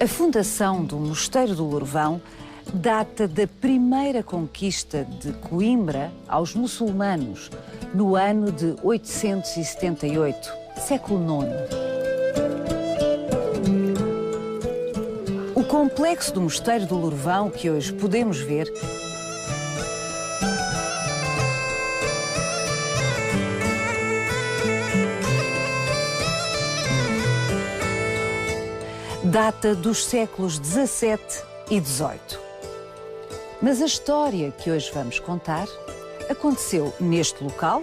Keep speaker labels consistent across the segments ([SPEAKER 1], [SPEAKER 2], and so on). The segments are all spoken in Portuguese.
[SPEAKER 1] A fundação do Mosteiro do Lourvão data da primeira conquista de Coimbra aos muçulmanos, no ano de 878, século IX. O complexo do Mosteiro do Lourvão, que hoje podemos ver, data dos séculos XVII e XVIII. Mas a história que hoje vamos contar aconteceu neste local,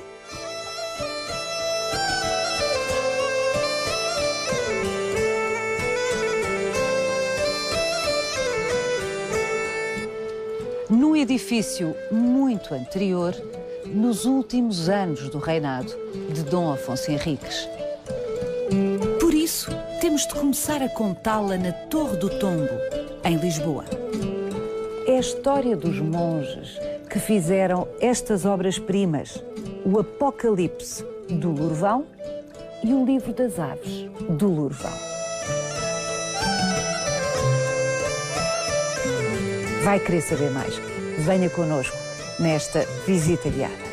[SPEAKER 1] num edifício muito anterior, nos últimos anos do reinado de Dom Afonso Henriques. Por isso, temos de começar a contá-la na Torre do Tombo, em Lisboa. É a história dos monges que fizeram estas obras-primas, o Apocalipse do Lourvão e o Livro das Aves do Lourvão. Vai querer saber mais? Venha connosco nesta visita guiada.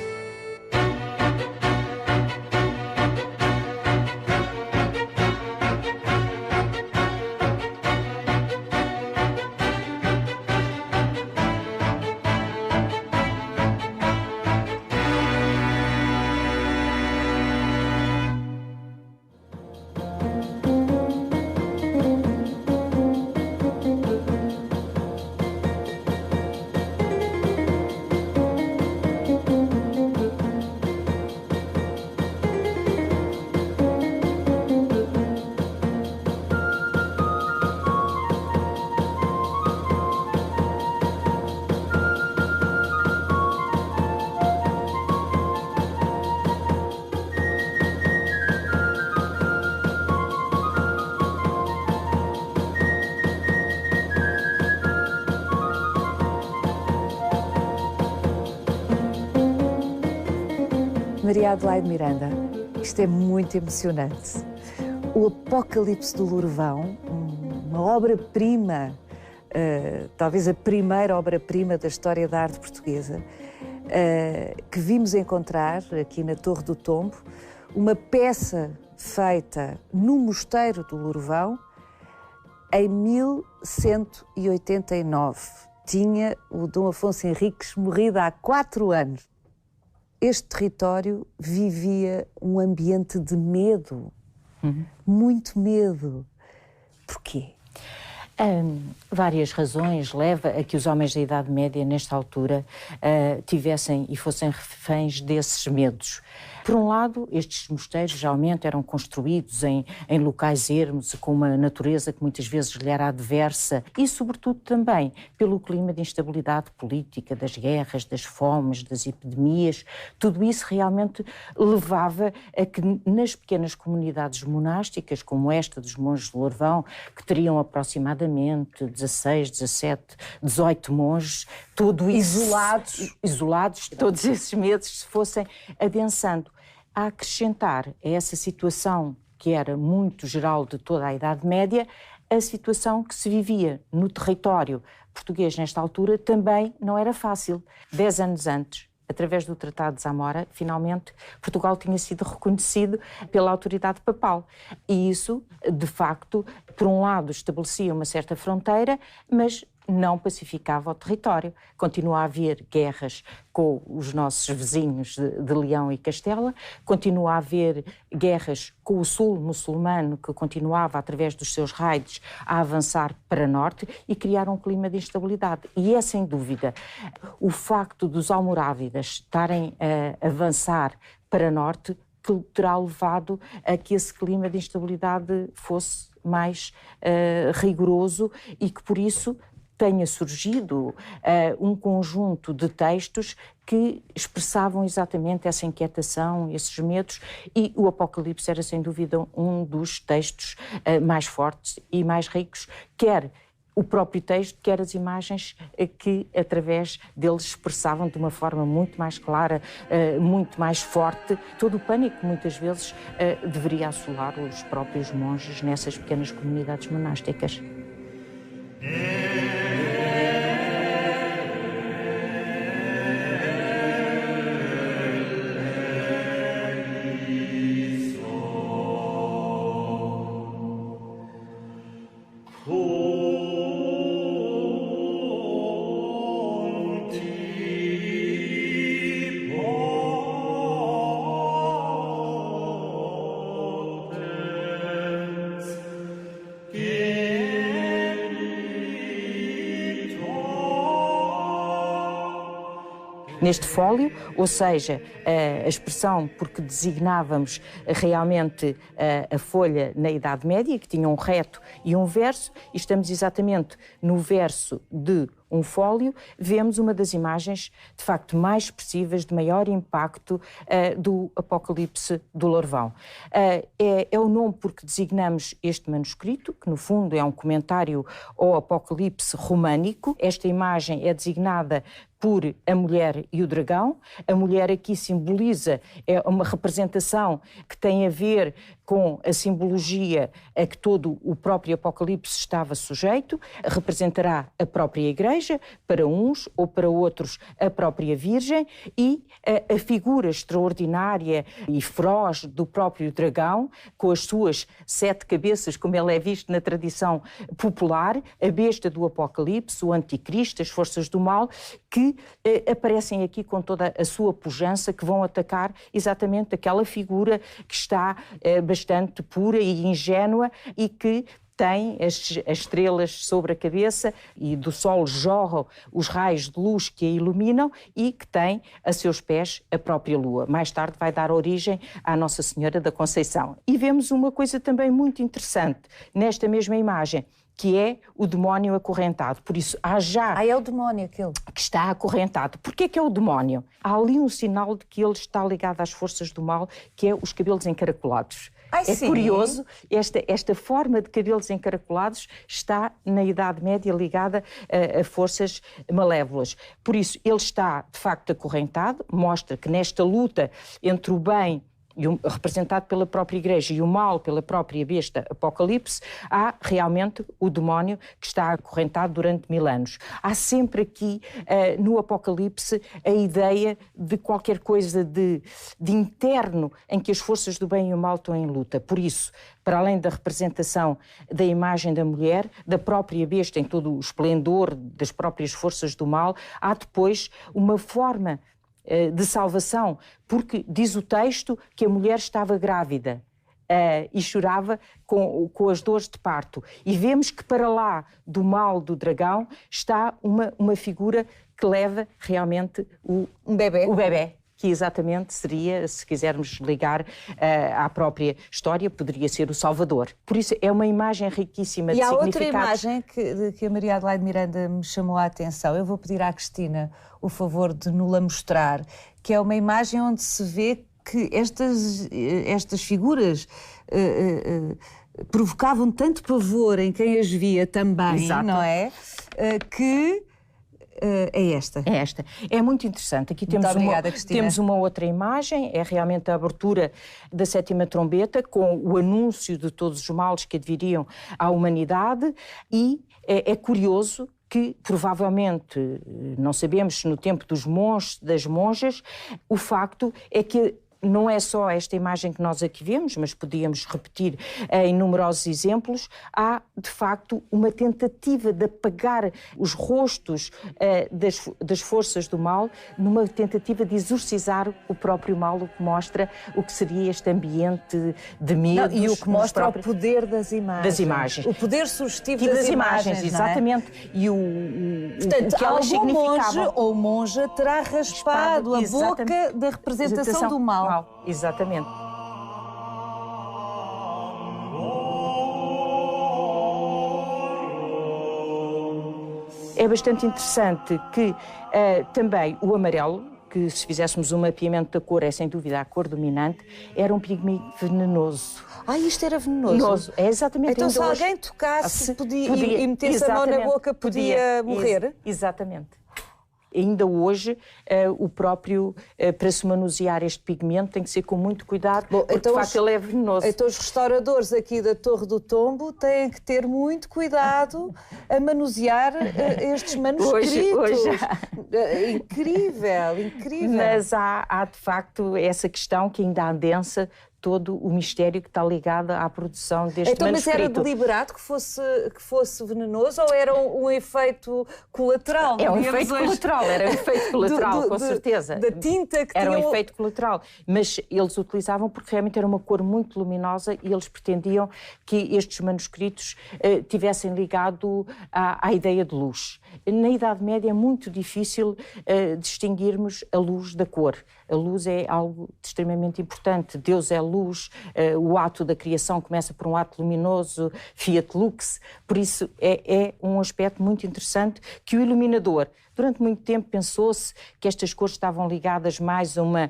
[SPEAKER 1] Maria Adelaide Miranda, isto é muito emocionante. O Apocalipse do Lourvão, uma obra-prima, talvez a primeira obra-prima da história da arte portuguesa, que vimos encontrar aqui na Torre do Tombo, uma peça feita no Mosteiro do Lourvão em 1189. Tinha o Dom Afonso Henriques morrido há 4 anos. Este território vivia um ambiente de medo, muito medo. Porquê?
[SPEAKER 2] Várias razões levam a que os homens da Idade Média, nesta altura, tivessem e fossem reféns desses medos. Por um lado, estes mosteiros geralmente eram construídos em locais ermos, com uma natureza que muitas vezes lhe era adversa e, sobretudo, também pelo clima de instabilidade política, das guerras, das fomes, das epidemias. Tudo isso realmente levava a que nas pequenas comunidades monásticas, como esta dos monges de Lourvão, que teriam aproximadamente 16, 17, 18 monges, tudo isso, isolados, todos esses medos se fossem adensando. A acrescentar a essa situação que era muito geral de toda a Idade Média, a situação que se vivia no território português nesta altura também não era fácil. 10 anos antes, através do Tratado de Zamora, finalmente Portugal tinha sido reconhecido pela autoridade papal. E isso, de facto, por um lado estabelecia uma certa fronteira, mas não pacificava o território. Continua a haver guerras com os nossos vizinhos de Leão e Castela, continua a haver guerras com o sul muçulmano, que continuava, através dos seus raids, a avançar para norte e criar um clima de instabilidade. E é, sem dúvida, o facto dos almorávidas estarem a avançar para norte que terá levado a que esse clima de instabilidade fosse mais rigoroso e que, por isso, tenha surgido um conjunto de textos que expressavam exatamente essa inquietação, esses medos, e o Apocalipse era, sem dúvida, um dos textos mais fortes e mais ricos, quer o próprio texto, quer as imagens que, através deles, expressavam de uma forma muito mais clara, muito mais forte, todo o pânico que muitas vezes deveria assolar os próprios monges nessas pequenas comunidades monásticas. Neste fólio, ou seja, a expressão porque designávamos realmente a folha na Idade Média, que tinha um reto e um verso, e estamos exatamente no verso de um fólio, vemos uma das imagens, de facto, mais expressivas, de maior impacto do Apocalipse do Larvão. É o nome porque designamos este manuscrito, que no fundo é um comentário ao Apocalipse românico. Esta imagem é designada por a mulher e o dragão. A mulher aqui simboliza, é uma representação que tem a ver com a simbologia a que todo o próprio Apocalipse estava sujeito, representará a própria Igreja, para uns ou para outros a própria Virgem, e a figura extraordinária e feroz do próprio dragão, com as suas 7 cabeças, como ele é visto na tradição popular, a besta do Apocalipse, o anticristo, as forças do mal, que aparecem aqui com toda a sua pujança, que vão atacar exatamente aquela figura que está bastante pura e ingênua e que tem as estrelas sobre a cabeça e do sol jorram os raios de luz que a iluminam e que tem a seus pés a própria lua. Mais tarde vai dar origem à Nossa Senhora da Conceição. E vemos uma coisa também muito interessante nesta mesma imagem, que é o demónio acorrentado. Por isso, há já...
[SPEAKER 1] é o demónio aquele.
[SPEAKER 2] Que está acorrentado. Porquê que é o demónio? Há ali um sinal de que ele está ligado às forças do mal, que é os cabelos encaracolados.
[SPEAKER 1] Sim.
[SPEAKER 2] Curioso, esta forma de cabelos encaracolados está na Idade Média ligada a forças malévolas. Por isso, ele está, de facto, acorrentado, mostra que nesta luta entre o bem representado pela própria Igreja e o mal pela própria besta Apocalipse, há realmente o demónio que está acorrentado durante 1000 anos. Há sempre aqui no Apocalipse a ideia de qualquer coisa de interno em que as forças do bem e o mal estão em luta. Por isso, para além da representação da imagem da mulher, da própria besta em todo o esplendor das próprias forças do mal, há depois uma forma de salvação, porque diz o texto que a mulher estava grávida e chorava com as dores de parto. E vemos que para lá do mal do dragão está uma figura que leva realmente o bebé, que exatamente seria, se quisermos ligar à própria história, poderia ser o Salvador. Por isso é uma imagem riquíssima de significados.
[SPEAKER 1] E há outra imagem que a Maria Adelaide Miranda me chamou a atenção. Eu vou pedir à Cristina o favor de nos-la mostrar, que é uma imagem onde se vê que estas figuras provocavam tanto pavor em quem as via também, exato, não é? Que... É esta. É muito interessante. Aqui temos uma outra imagem, é realmente a abertura da 7ª trombeta, com o anúncio de todos os males que adviriam à humanidade, e é curioso que, provavelmente, não sabemos se no tempo dos monges, das monjas, o facto é que não é só esta imagem que nós aqui vemos, mas podíamos repetir em numerosos exemplos. Há, de facto, uma tentativa de apagar os rostos das forças do mal, numa tentativa de exorcizar o próprio mal, o que mostra o que seria este ambiente de medo. E o que mostra o poder das imagens. O poder sugestivo das imagens,
[SPEAKER 2] exatamente.
[SPEAKER 1] É? E portanto, o que elas significavam. Monge ou monja terá raspado a boca da representação do mal.
[SPEAKER 2] Exatamente. É bastante interessante que também o amarelo, que se fizéssemos um mapeamento da cor, é sem dúvida a cor dominante, era um pigmento venenoso.
[SPEAKER 1] Isto era venenoso?
[SPEAKER 2] É exatamente.
[SPEAKER 1] Então se alguém tocasse e metesse a mão na boca, podia morrer?
[SPEAKER 2] Exatamente. Ainda hoje, o próprio, para se manusear este pigmento, tem que ser com muito cuidado, porque então de facto ele é venenoso.
[SPEAKER 1] Então os restauradores aqui da Torre do Tombo têm que ter muito cuidado a manusear estes manuscritos. Hoje incrível.
[SPEAKER 2] Mas há de facto essa questão que ainda adensa todo o mistério que está ligado à produção deste
[SPEAKER 3] então,
[SPEAKER 2] manuscrito.
[SPEAKER 3] Mas era deliberado que fosse venenoso ou era um efeito colateral?
[SPEAKER 2] É um efeito colateral, era um efeito colateral, com certeza.
[SPEAKER 3] Da tinta que
[SPEAKER 2] era
[SPEAKER 3] tinha...
[SPEAKER 2] um efeito colateral, mas eles utilizavam porque realmente era uma cor muito luminosa e eles pretendiam que estes manuscritos tivessem ligado à ideia de luz. Na Idade Média é muito difícil distinguirmos a luz da cor. A luz é algo extremamente importante. Deus é luz, o ato da criação começa por um ato luminoso, fiat lux, por isso é um aspecto muito interessante que o iluminador, durante muito tempo pensou-se que estas cores estavam ligadas mais a uma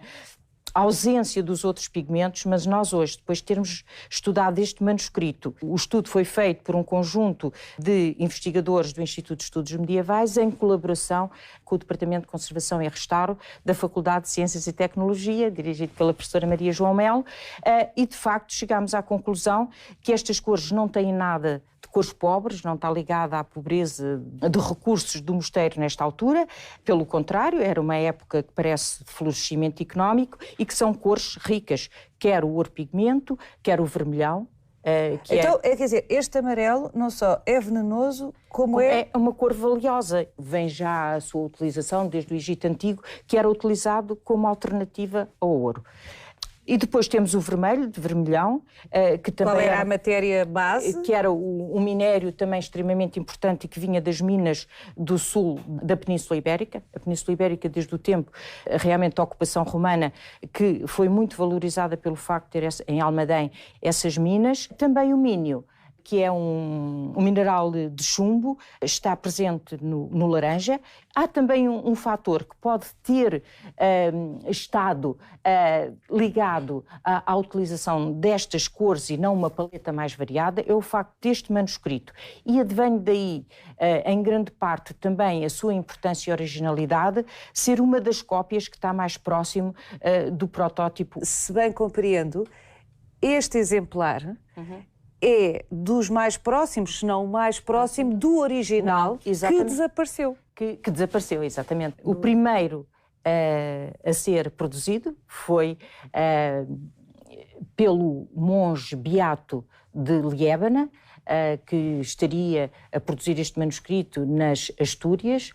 [SPEAKER 2] ausência dos outros pigmentos, mas nós hoje, depois de termos estudado este manuscrito, o estudo foi feito por um conjunto de investigadores do Instituto de Estudos Medievais em colaboração com o Departamento de Conservação e Restauro da Faculdade de Ciências e Tecnologia, dirigido pela professora Maria João Melo, e de facto chegámos à conclusão que estas cores não têm nada de cores pobres, não está ligada à pobreza de recursos do mosteiro nesta altura, pelo contrário, era uma época que parece de florescimento económico e que são cores ricas, quer o ouro pigmento, quer o vermelhão.
[SPEAKER 3] Então, quer dizer, este amarelo não só é venenoso, como
[SPEAKER 2] é uma cor valiosa. Vem já a sua utilização desde o Egito Antigo, que era utilizado como alternativa ao ouro. E depois temos o vermelho, de vermelhão, que também
[SPEAKER 3] Qual era a matéria base?
[SPEAKER 2] Que era um minério também extremamente importante e que vinha das minas do sul da Península Ibérica. A Península Ibérica, desde o tempo, realmente, da ocupação romana, que foi muito valorizada pelo facto de ter em Almadém essas minas. Também o mínio, que é um mineral de chumbo, está presente no laranja. Há também um fator que pode ter estado ligado à utilização destas cores e não uma paleta mais variada, é o facto deste manuscrito. E advém daí, em grande parte, também a sua importância e originalidade, ser uma das cópias que está mais próximo do protótipo.
[SPEAKER 3] Se bem compreendo, este exemplar... é dos mais próximos, se não o mais próximo, do original que desapareceu.
[SPEAKER 2] Que desapareceu, exatamente. O primeiro a ser produzido foi pelo monge beato de Liébana, que estaria a produzir este manuscrito nas Astúrias,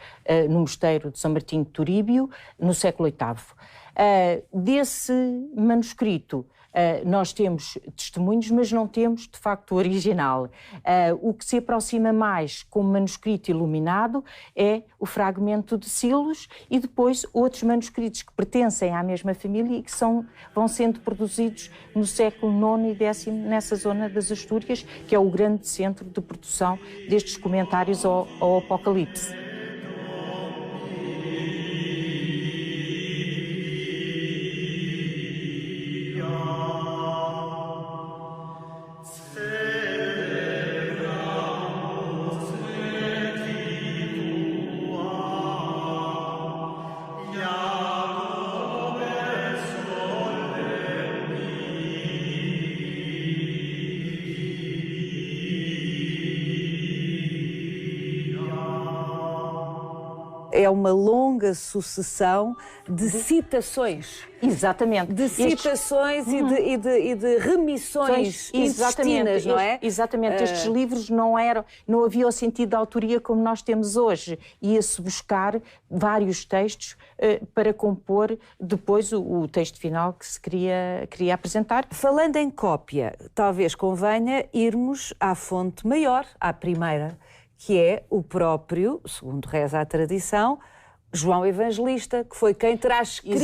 [SPEAKER 2] no mosteiro de São Martinho de Turíbio, no século VIII. Desse manuscrito, nós temos testemunhos, mas não temos, de facto, o original. O que se aproxima mais como manuscrito iluminado é o fragmento de Silos e depois outros manuscritos que pertencem à mesma família e que vão sendo produzidos no século IX e X nessa zona das Astúrias, que é o grande centro de produção destes comentários ao Apocalipse.
[SPEAKER 3] É uma longa sucessão de citações.
[SPEAKER 2] Exatamente.
[SPEAKER 3] De citações e de remissões intestinas, não é?
[SPEAKER 2] Exatamente. Estes livros não havia o sentido de autoria como nós temos hoje. Ia-se buscar vários textos para compor depois o texto final que se queria apresentar.
[SPEAKER 3] Falando em cópia, talvez convenha irmos à fonte maior, à primeira, que é o próprio, segundo reza a tradição, João Evangelista, que foi quem terá escrito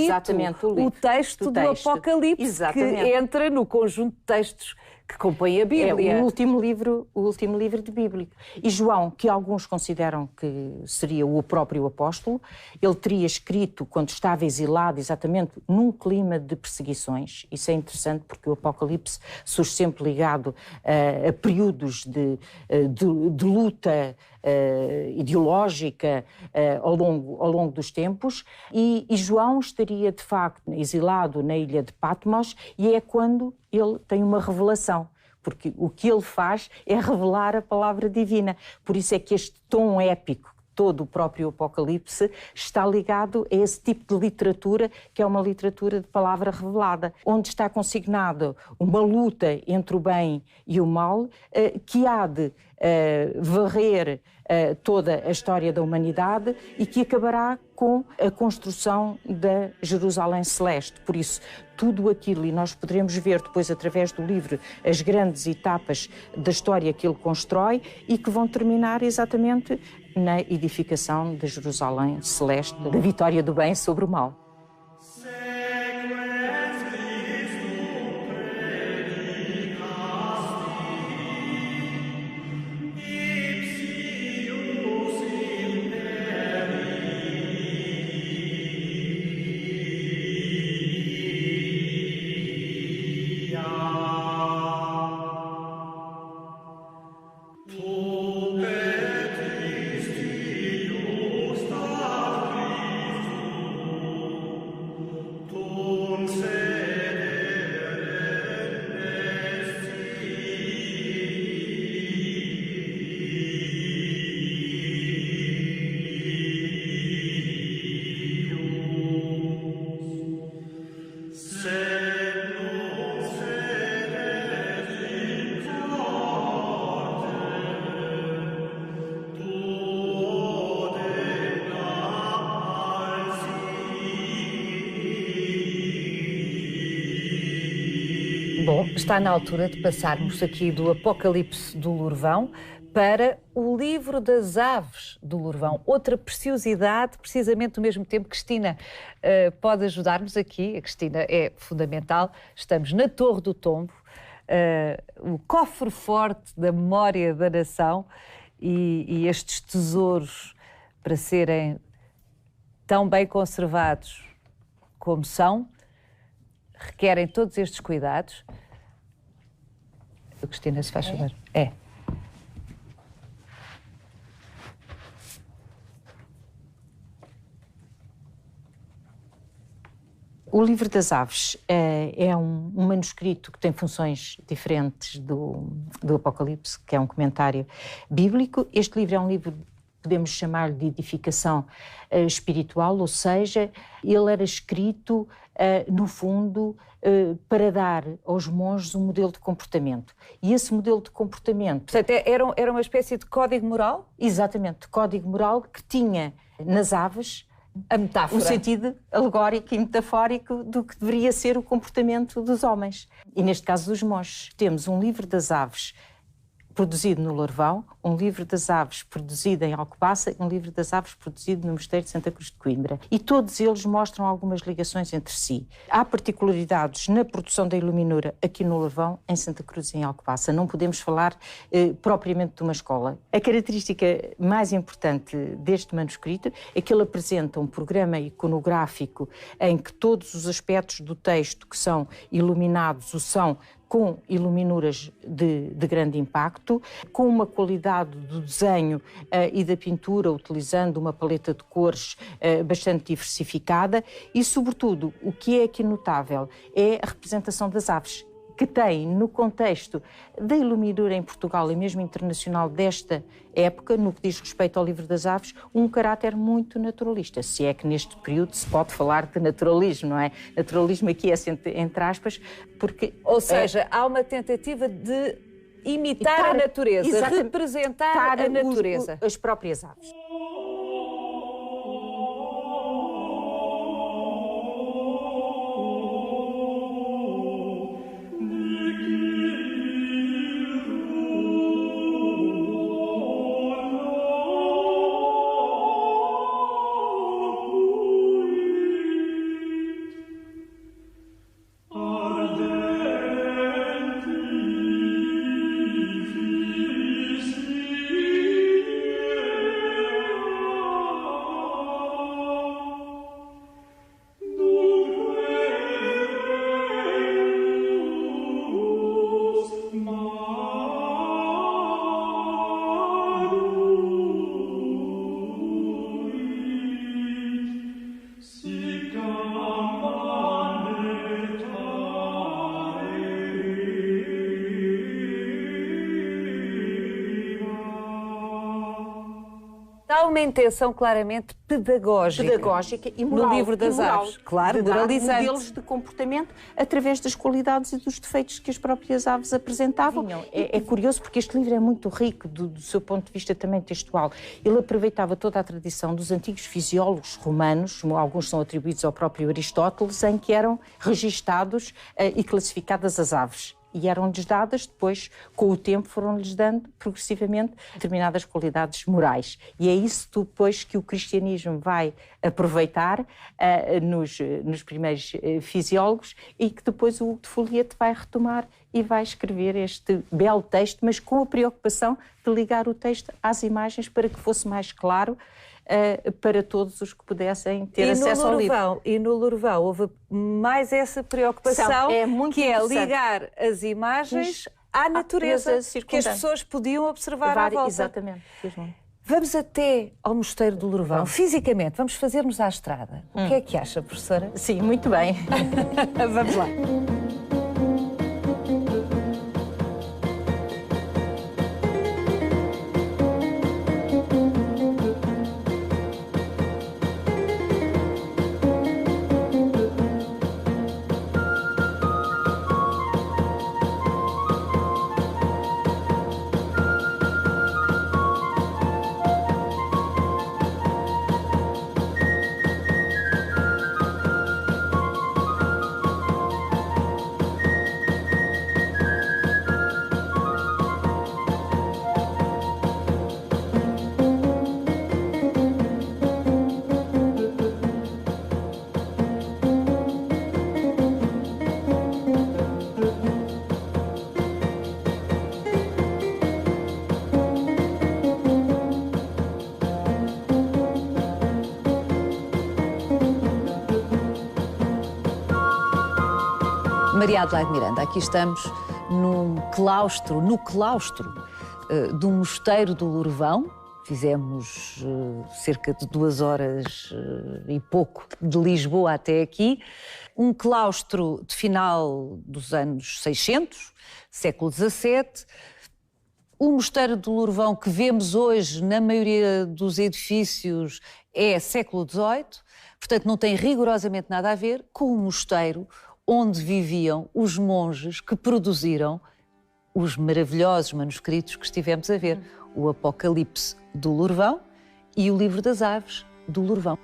[SPEAKER 3] o texto do Apocalipse, que entra no conjunto de textos que compõe a Bíblia.
[SPEAKER 2] É o último livro de Bíblia. E João, que alguns consideram que seria o próprio apóstolo, ele teria escrito quando estava exilado, exatamente num clima de perseguições. Isso é interessante porque o Apocalipse surge sempre ligado a períodos de luta ideológica ao longo dos tempos, e João estaria de facto exilado na ilha de Patmos, e é quando ele tem uma revelação, porque o que ele faz é revelar a palavra divina. Por isso é que este tom épico todo o próprio Apocalipse está ligado a esse tipo de literatura, que é uma literatura de palavra revelada, onde está consignado uma luta entre o bem e o mal, que há de varrer toda a história da humanidade e que acabará com a construção da Jerusalém Celeste. Por isso, tudo aquilo, e nós poderemos ver depois através do livro as grandes etapas da história que ele constrói e que vão terminar exatamente na edificação da Jerusalém Celeste, da vitória do bem sobre o mal.
[SPEAKER 3] Bom, está na altura de passarmos aqui do Apocalipse do Lourvão para o livro das aves do Lourvão. Outra preciosidade, precisamente no mesmo tempo. Cristina, pode ajudar-nos aqui? A Cristina é fundamental. Estamos na Torre do Tombo, o cofre forte da memória da nação e estes tesouros, para serem tão bem conservados como são, requerem todos estes cuidados. Cristina, se faz favor. É.
[SPEAKER 2] O Livro das Aves é um manuscrito que tem funções diferentes do Apocalipse, que é um comentário bíblico. Este livro é um livro, podemos chamar de edificação espiritual, ou seja, ele era escrito, no fundo, para dar aos monges um modelo de comportamento. E esse modelo de comportamento...
[SPEAKER 3] Portanto, era uma espécie de código moral?
[SPEAKER 2] Exatamente, de código moral que tinha nas aves
[SPEAKER 3] a metáfora,
[SPEAKER 2] o sentido alegórico e metafórico do que deveria ser o comportamento dos homens. E neste caso dos monges. Temos um livro das aves produzido no Lourvão, um livro das aves produzido em Alcobaça e um livro das aves produzido no Mosteiro de Santa Cruz de Coimbra. E todos eles mostram algumas ligações entre si. Há particularidades na produção da iluminura aqui no Lourvão, em Santa Cruz e em Alcobaça. Não podemos falar propriamente de uma escola. A característica mais importante deste manuscrito é que ele apresenta um programa iconográfico em que todos os aspectos do texto que são iluminados o são com iluminuras de grande impacto, com uma qualidade do desenho e da pintura, utilizando uma paleta de cores bastante diversificada e, sobretudo, o que é aqui notável é a representação das aves, que tem, no contexto da iluminura em Portugal e mesmo internacional desta época, no que diz respeito ao Livro das Aves, um caráter muito naturalista. Se é que neste período se pode falar de naturalismo, não é? Naturalismo aqui é entre aspas, porque...
[SPEAKER 3] Ou seja, há uma tentativa de imitar a natureza, representar a natureza.
[SPEAKER 2] As próprias aves.
[SPEAKER 3] Há uma intenção claramente pedagógica
[SPEAKER 2] e moral,
[SPEAKER 3] no livro das aves. Claro,
[SPEAKER 2] de dar
[SPEAKER 3] moralizante.
[SPEAKER 2] modelos de comportamento através das qualidades e dos defeitos que as próprias aves apresentavam. É curioso porque este livro é muito rico do seu ponto de vista também textual. Ele aproveitava toda a tradição dos antigos fisiólogos romanos, alguns são atribuídos ao próprio Aristóteles, em que eram registados e classificadas as aves. E eram-lhes dadas, depois, com o tempo, foram-lhes dando progressivamente determinadas qualidades morais. E é isso depois que o cristianismo vai aproveitar nos primeiros fisiólogos e que depois o Hugo de Folhete vai retomar e vai escrever este belo texto, mas com a preocupação de ligar o texto às imagens para que fosse mais claro para todos os que pudessem ter acesso ao livro.
[SPEAKER 3] E no Lourvão houve mais essa preocupação, que é ligar as imagens à natureza que as pessoas podiam observar à volta.
[SPEAKER 2] Exatamente.
[SPEAKER 3] Vamos até ao Mosteiro do Lourvão, fisicamente, vamos fazer-nos à estrada. O que é que acha, professora?
[SPEAKER 2] Sim, muito bem.
[SPEAKER 3] Vamos lá.
[SPEAKER 1] Maria Adelaide Miranda, aqui estamos no claustro do Mosteiro do Lourvão. Fizemos cerca de 2 horas e pouco de Lisboa até aqui. Um claustro de final dos anos 600, século XVII. O Mosteiro do Lourvão que vemos hoje na maioria dos edifícios é século XVIII, portanto não tem rigorosamente nada a ver com o mosteiro onde viviam os monges que produziram os maravilhosos manuscritos que estivemos a ver, o Apocalipse do Lourvão e o Livro das Aves do Lourvão.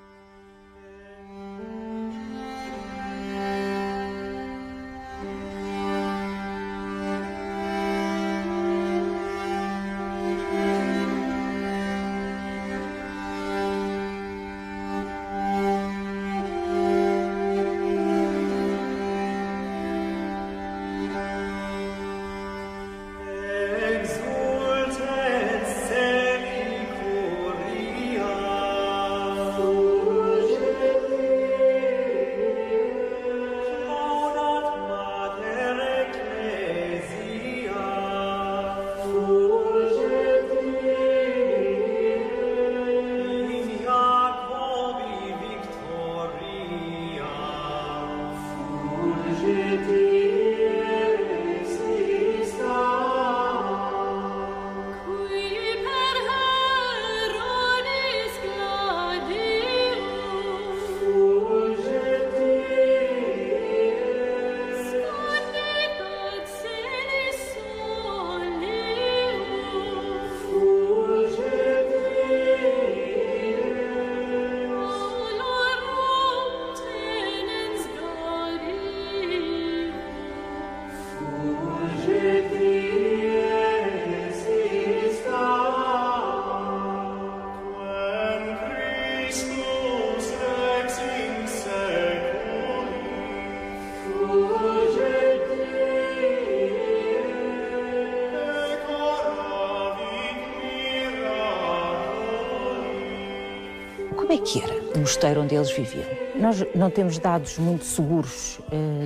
[SPEAKER 1] Como é que era o mosteiro onde eles viviam?
[SPEAKER 2] Nós não temos dados muito seguros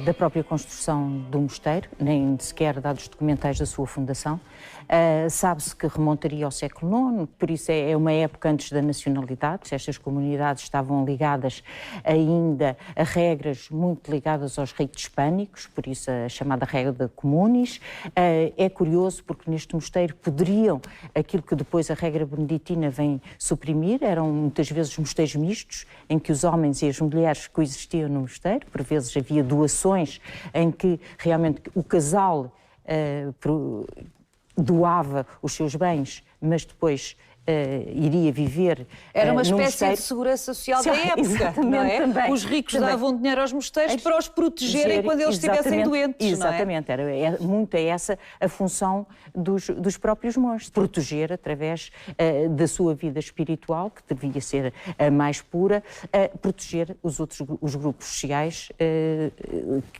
[SPEAKER 2] da própria construção do mosteiro, nem sequer dados documentais da sua fundação. Sabe-se que remontaria ao século IX, por isso é uma época antes da nacionalidade. Estas comunidades estavam ligadas ainda a regras muito ligadas aos ritos hispânicos, por isso a chamada regra de comunis. É curioso porque neste mosteiro poderiam, aquilo que depois a regra beneditina vem suprimir, eram muitas vezes mosteiros mistos, em que os homens e as mulheres coexistiam no mosteiro. Por vezes havia doações em que realmente o casal doava os seus bens, mas depois iria viver
[SPEAKER 3] Era uma
[SPEAKER 2] num
[SPEAKER 3] espécie
[SPEAKER 2] mosteiro.
[SPEAKER 3] de segurança social da época,
[SPEAKER 2] Exatamente,
[SPEAKER 3] não é?
[SPEAKER 2] também.
[SPEAKER 3] Os ricos
[SPEAKER 2] Também.
[SPEAKER 3] davam dinheiro aos mosteiros para os protegerem quando eles estivessem doentes,
[SPEAKER 2] Exatamente,
[SPEAKER 3] não é?
[SPEAKER 2] Era muito essa a função dos próprios monges, proteger através da sua vida espiritual, que devia ser a mais pura, proteger os grupos sociais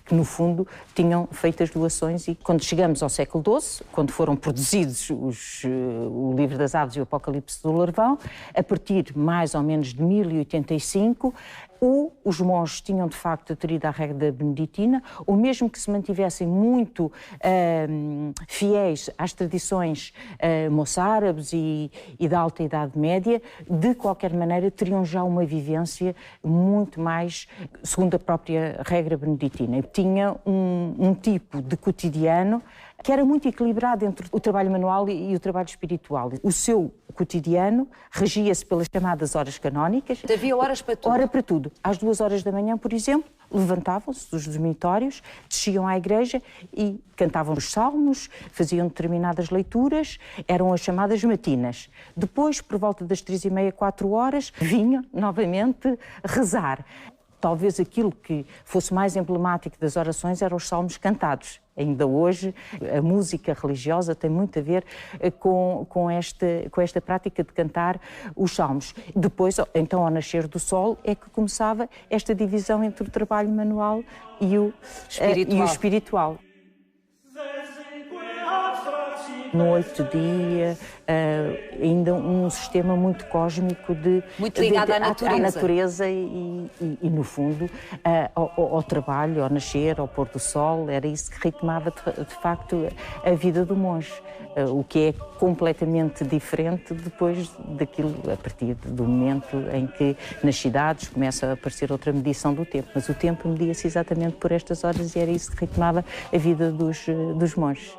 [SPEAKER 2] que no fundo tinham feito as doações. E quando chegamos ao século XII, quando foram produzidos o Livro das Aves e o Apocalipse do Larvão, a partir mais ou menos de 1085, os monges tinham de facto aderido à regra beneditina, ou mesmo que se mantivessem muito fiéis às tradições moçárabes e da Alta Idade Média, de qualquer maneira teriam já uma vivência muito mais segundo a própria regra beneditina. Tinha um tipo de cotidiano que era muito equilibrado entre o trabalho manual e o trabalho espiritual. O seu cotidiano regia-se pelas chamadas horas canónicas.
[SPEAKER 3] Havia horas para tudo.
[SPEAKER 2] Hora para tudo. Às 2h, por exemplo, levantavam-se dos dormitórios, desciam à igreja e cantavam os salmos, faziam determinadas leituras, eram as chamadas matinas. Depois, por volta das 3h30, 4h, vinham novamente rezar. Talvez aquilo que fosse mais emblemático das orações eram os salmos cantados. Ainda hoje, a música religiosa tem muito a ver com esta prática de cantar os salmos. Depois, então, ao nascer do sol, é que começava esta divisão entre o trabalho manual e o espiritual. Noite, dia, ainda um sistema muito cósmico
[SPEAKER 3] muito ligado à
[SPEAKER 2] natureza e no fundo, ao trabalho, ao nascer, ao pôr do sol. Era isso que ritmava, de facto, a vida do monge. O que é completamente diferente depois daquilo, a partir do momento em que nas cidades começa a aparecer outra medição do tempo. Mas o tempo media-se exatamente por estas horas e era isso que ritmava a vida dos monges.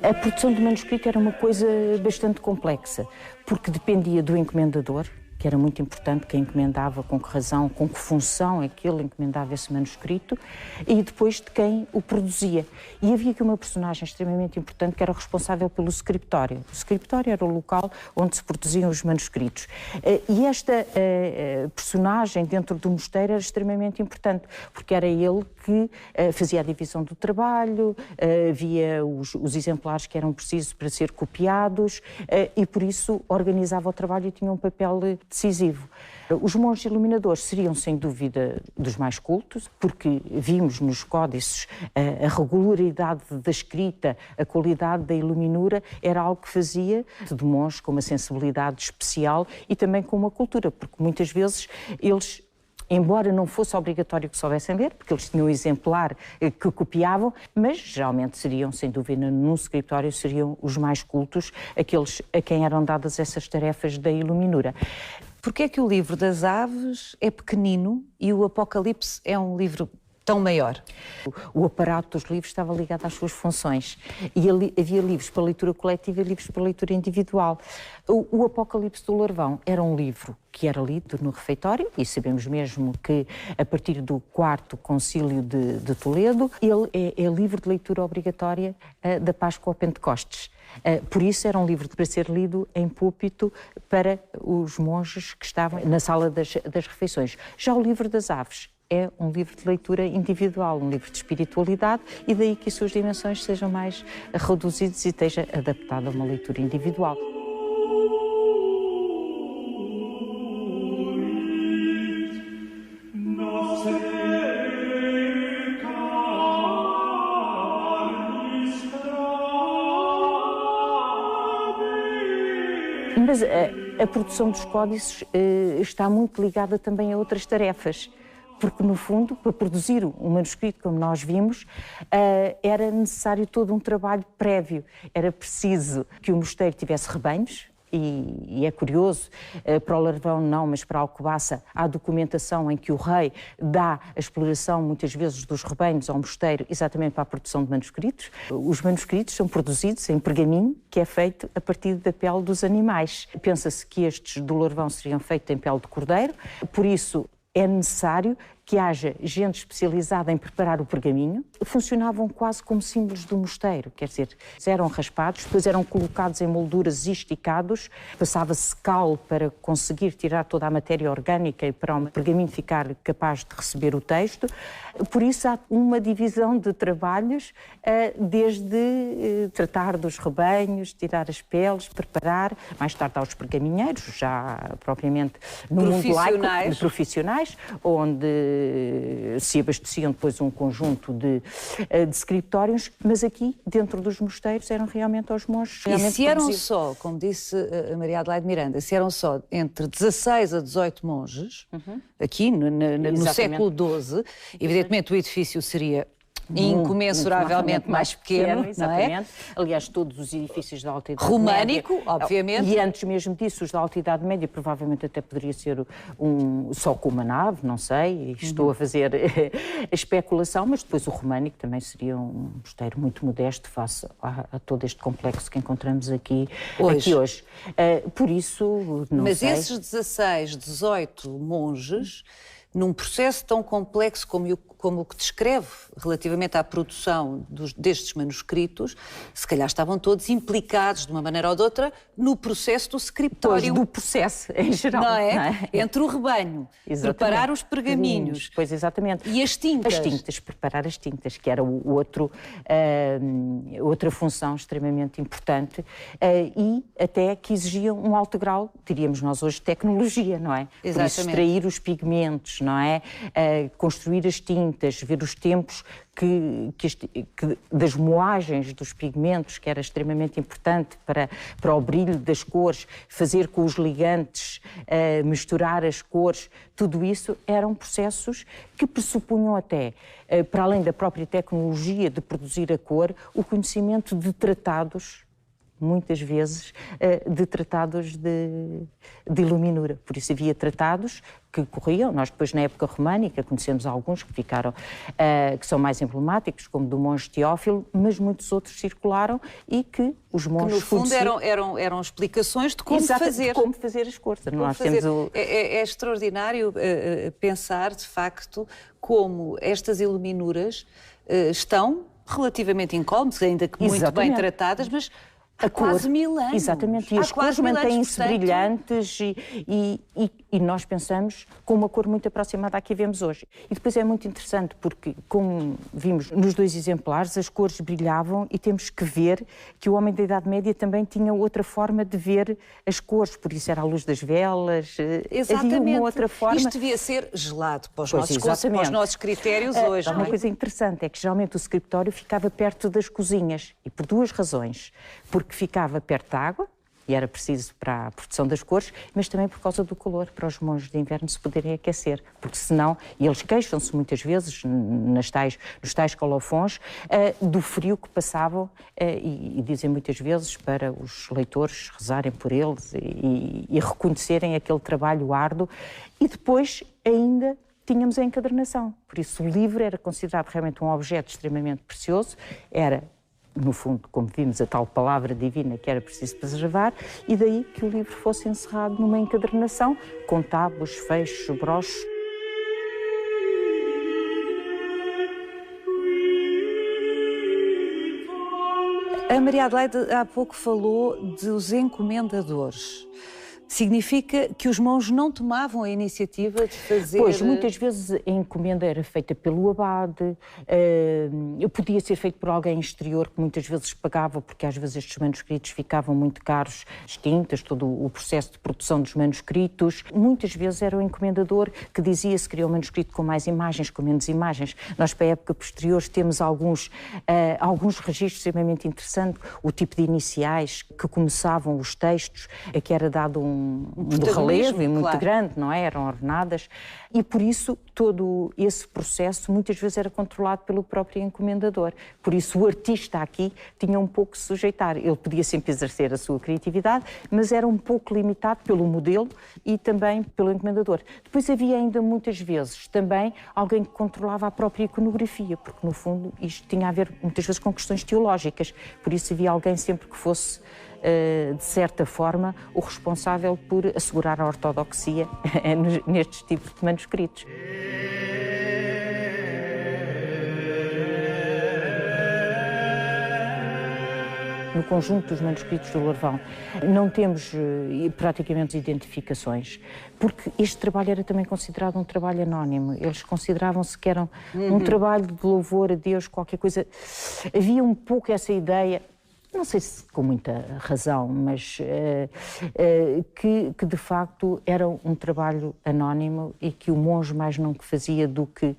[SPEAKER 2] A produção do manuscrito era uma coisa bastante complexa, porque dependia do encomendador, que era muito importante, quem encomendava, com que razão, com que função é que ele encomendava esse manuscrito, e depois de quem o produzia. E havia aqui uma personagem extremamente importante que era o responsável pelo scriptório. O scriptório era o local onde se produziam os manuscritos. E esta personagem dentro do mosteiro era extremamente importante, porque era ele que fazia a divisão do trabalho, havia os exemplares que eram precisos para ser copiados, e por isso organizava o trabalho e tinha um papel decisivo. Os monges iluminadores seriam, sem dúvida, dos mais cultos, porque vimos nos códices a regularidade da escrita, a qualidade da iluminura, era algo que fazia de monges com uma sensibilidade especial e também com uma cultura, porque muitas vezes eles, embora não fosse obrigatório que soubessem ler, porque eles tinham um exemplar que copiavam, mas geralmente seriam, sem dúvida, num escritório, seriam os mais cultos, aqueles a quem eram dadas essas tarefas da iluminura.
[SPEAKER 3] Porquê é que o Livro das Aves é pequenino e o Apocalipse é um livro tão maior?
[SPEAKER 2] O aparato dos livros estava ligado às suas funções e havia livros para leitura coletiva e livros para leitura individual. O Apocalipse do Larvão era um livro que era lido no refeitório e sabemos mesmo que a partir do 4º Concílio de Toledo ele é livro de leitura obrigatória da Páscoa ao Pentecostes. Por isso era um livro para ser lido em púlpito para os monges que estavam na sala das refeições. Já o Livro das Aves é um livro de leitura individual, um livro de espiritualidade, e daí que as suas dimensões sejam mais reduzidas e esteja adaptado a uma leitura individual. Mas a produção dos códices está muito ligada também a outras tarefas, porque, no fundo, para produzir um manuscrito, como nós vimos, era necessário todo um trabalho prévio. Era preciso que o mosteiro tivesse rebanhos, e é curioso, para o Larvão não, mas para a Alcobaça, há documentação em que o rei dá a exploração, muitas vezes, dos rebanhos ao mosteiro, exatamente para a produção de manuscritos. Os manuscritos são produzidos em pergaminho, que é feito a partir da pele dos animais. Pensa-se que estes do Larvão seriam feitos em pele de cordeiro, por isso é necessário que haja gente especializada em preparar o pergaminho. Funcionavam quase como símbolos do mosteiro, quer dizer, eram raspados, depois eram colocados em molduras e esticados, passava-se cal para conseguir tirar toda a matéria orgânica e para o pergaminho ficar capaz de receber o texto. Por isso há uma divisão de trabalhos, desde tratar dos rebanhos, tirar as peles, preparar, mais tarde aos pergaminheiros, já propriamente no mundo laico, de profissionais, onde se abasteciam depois um conjunto de escritórios, mas aqui, dentro dos mosteiros, eram realmente aos monges.
[SPEAKER 1] E se eram só, como disse a Maria Adelaide Miranda, se eram só entre 16 a 18 monges, aqui no século XII, evidentemente o edifício seria incomensuravelmente mais pequeno,
[SPEAKER 2] exatamente.
[SPEAKER 1] Não é?
[SPEAKER 2] Aliás, todos os edifícios da Alta Idade
[SPEAKER 1] Românico,
[SPEAKER 2] Média,
[SPEAKER 1] obviamente.
[SPEAKER 2] E antes mesmo disso, os da Alta Idade Média, provavelmente até poderia ser só com uma nave, não sei, estou a fazer a especulação, mas depois o românico também seria um mosteiro muito modesto face a todo este complexo que encontramos aqui hoje. Por isso, não sei.
[SPEAKER 1] Mas esses 16, 18 monges, num processo tão complexo como o que descreve relativamente à produção destes manuscritos, se calhar estavam todos implicados, de uma maneira ou de outra, no processo do scriptório.
[SPEAKER 2] Do processo, em geral.
[SPEAKER 1] Não é? Entre o rebanho, preparar os pergaminhos.
[SPEAKER 2] Pois, exatamente.
[SPEAKER 1] E as tintas.
[SPEAKER 2] As tintas, preparar as tintas, que era outra função extremamente importante e até que exigia um alto grau, diríamos nós hoje, de tecnologia, não é?
[SPEAKER 1] Exatamente.
[SPEAKER 2] Por isso, extrair os pigmentos, não é? Construir as tintas, ver os tempos das moagens dos pigmentos, que era extremamente importante para o brilho das cores, fazer com os ligantes, misturar as cores, tudo isso eram processos que pressupunham até, para além da própria tecnologia de produzir a cor, o conhecimento de tratados, muitas vezes, de tratados de iluminura. Por isso havia tratados que corriam. Nós depois, na época românica, conhecemos alguns que ficaram, que são mais emblemáticos, como do monge Teófilo, mas muitos outros circularam e que os monges...
[SPEAKER 1] Que, no fundo, eram explicações de como fazer.
[SPEAKER 2] De como fazer as cores.
[SPEAKER 1] É extraordinário pensar, de facto, como estas iluminuras estão relativamente incómodas, ainda que muito bem tratadas, mas... Há quase 1000 anos.
[SPEAKER 2] Exatamente, e as cores mantêm-se brilhantes e nós pensamos com uma cor muito aproximada à que vemos hoje. E depois é muito interessante porque, como vimos nos dois exemplares, as cores brilhavam e temos que ver que o homem da Idade Média também tinha outra forma de ver as cores, por isso era a luz das velas,
[SPEAKER 1] exatamente.
[SPEAKER 2] Havia uma outra forma.
[SPEAKER 1] Isto devia ser gelado para os nossos critérios hoje.
[SPEAKER 2] Uma coisa interessante é que geralmente o scriptório ficava perto das cozinhas e por duas razões. Porque ficava perto da água, e era preciso para a produção das cores, mas também por causa do calor, para os monges de inverno se poderem aquecer, porque senão, e eles queixam-se muitas vezes nos tais colofons, do frio que passavam, e dizem muitas vezes para os leitores rezarem por eles e reconhecerem aquele trabalho árduo, e depois ainda tínhamos a encadernação, por isso o livro era considerado realmente um objeto extremamente precioso, era... no fundo, como vimos, a tal palavra divina que era preciso preservar, e daí que o livro fosse encerrado numa encadernação, com tábuas, fechos, broches.
[SPEAKER 1] A Maria Adelaide há pouco falou dos encomendadores. significa que os monges não tomavam a iniciativa de fazer...
[SPEAKER 2] Pois, muitas vezes a encomenda era feita pelo abade, podia ser feito por alguém exterior que muitas vezes pagava, porque às vezes estes manuscritos ficavam muito caros, as tintas, todo o processo de produção dos manuscritos. Muitas vezes era o encomendador que dizia se queria um manuscrito com mais imagens, com menos imagens. Nós, para a época posterior, temos alguns registros extremamente interessantes, o tipo de iniciais que começavam os textos, aqui era dado um relevo muito grande, não é? Eram ordenadas, e por isso todo esse processo muitas vezes era controlado pelo próprio encomendador. Por isso o artista aqui tinha um pouco que se sujeitar. Ele podia sempre exercer a sua criatividade, mas era um pouco limitado pelo modelo e também pelo encomendador. Depois havia ainda muitas vezes também alguém que controlava a própria iconografia, porque no fundo isto tinha a ver muitas vezes com questões teológicas. Por isso havia alguém sempre que fosse de certa forma, o responsável por assegurar a ortodoxia nestes tipos de manuscritos. No conjunto dos manuscritos do Larvão não temos praticamente identificações, porque este trabalho era também considerado um trabalho anónimo. Eles consideravam-se que era um trabalho de louvor a Deus, qualquer coisa. Havia um pouco essa ideia, não sei se com muita razão, mas que de facto era um trabalho anónimo e que o monge mais não fazia do que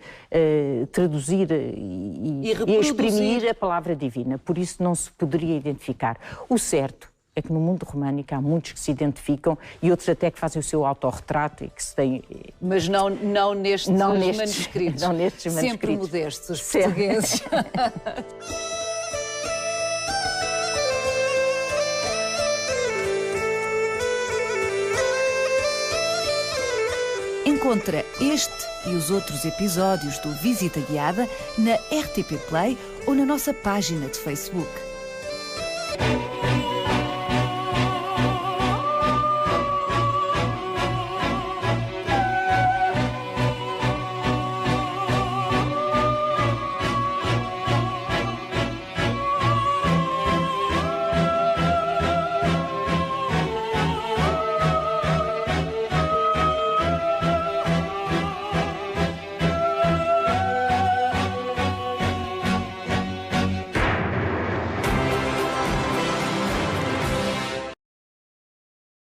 [SPEAKER 2] traduzir e exprimir a palavra divina. Por isso não se poderia identificar. O certo é que no mundo românico há muitos que se identificam e outros até que fazem o seu autorretrato e que se têm...
[SPEAKER 1] Mas não nestes manuscritos.
[SPEAKER 2] Não nestes manuscritos.
[SPEAKER 1] Sempre modestos, os portugueses. Encontra este e os outros episódios do Visita Guiada na RTP Play ou na nossa página de Facebook.